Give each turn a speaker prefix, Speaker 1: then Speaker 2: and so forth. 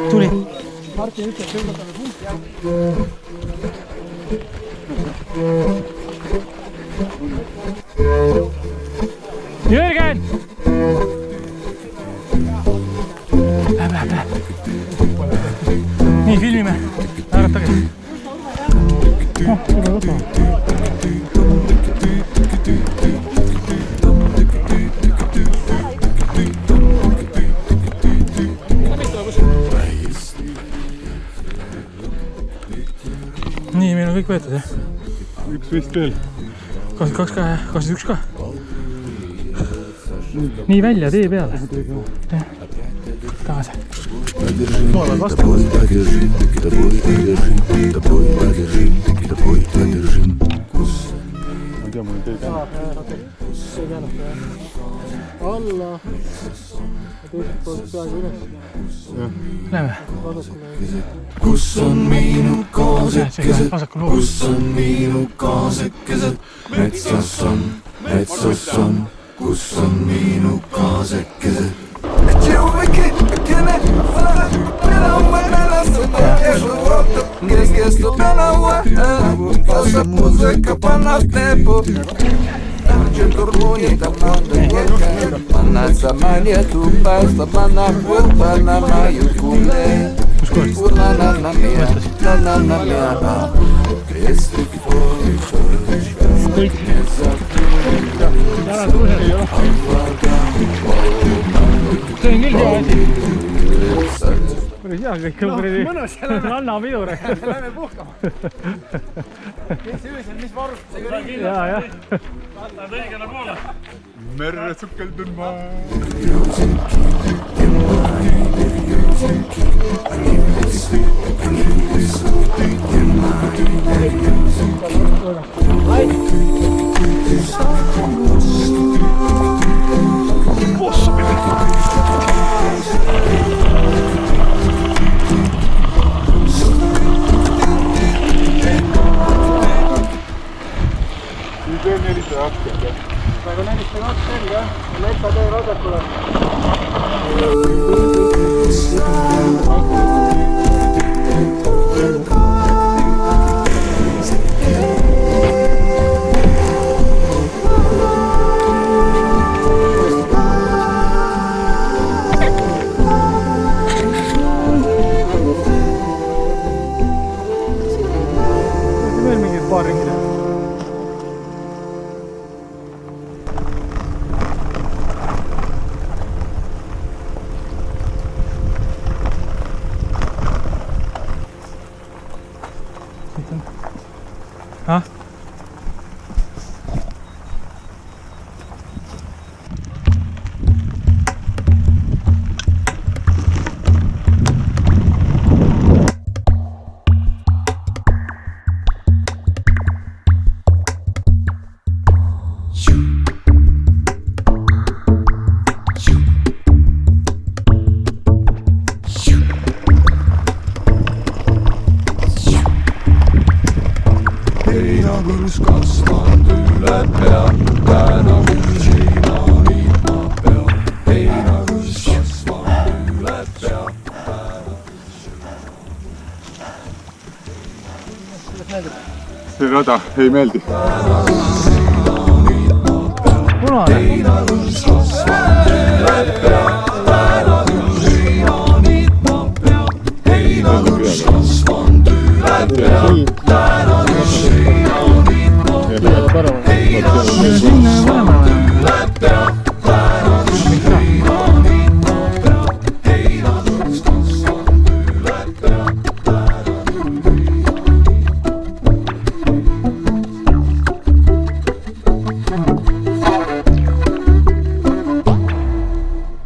Speaker 1: Tuli. Jürgen! Lähe. Nii, filmime. Naeratage. Nii, meil on kõik võetud, jah?
Speaker 2: Üks vist veel.
Speaker 1: 22 ka, jah? 21 ka? Nii välja, tee peale. Tagasi. Moolad vastu.
Speaker 2: Ma tea, mul on teid
Speaker 3: alla. Teiselt poolt peaaegu üles.
Speaker 1: Lähme.
Speaker 4: Kus on minu kaasekesed,
Speaker 1: Vasakul lugu.
Speaker 4: kus on minu kaasekesed, metsas on, kus on minu kaasekesed. Keskestä tänävä, tässä muusika pannat nepo. Lähtien turmuita monta panna saman ja tupaista panna vuotana majukulle. Nanana mia, kesti
Speaker 1: Kõik. See on küll hea asi. Päris hea kõik on kuradi.
Speaker 3: Mõnus, lähme.
Speaker 1: Ranna pidur.
Speaker 3: Lähme puhkama. Mis öösel, mis varustusega ringi?
Speaker 1: Jaa.
Speaker 3: Vaatad õigele poole.
Speaker 2: merre sukeldun ma.
Speaker 3: Praegu 402 selge, metsatee vasakule.
Speaker 1: Veel mingid paar ringi teha. Ah?
Speaker 4: Heinakõrs kasvanud üle pea, täna kuusina viima pea. Heinakõrs kasvanud üle pea,
Speaker 2: See rada ei meeldi.
Speaker 1: Punane.
Speaker 4: heinakõrs kasvanud üle pea, täna kuusina viima pea. Heinakõrs kasvanud üle pea, täna kuusina viima pea. Heinakõrs kasvanud üle pea.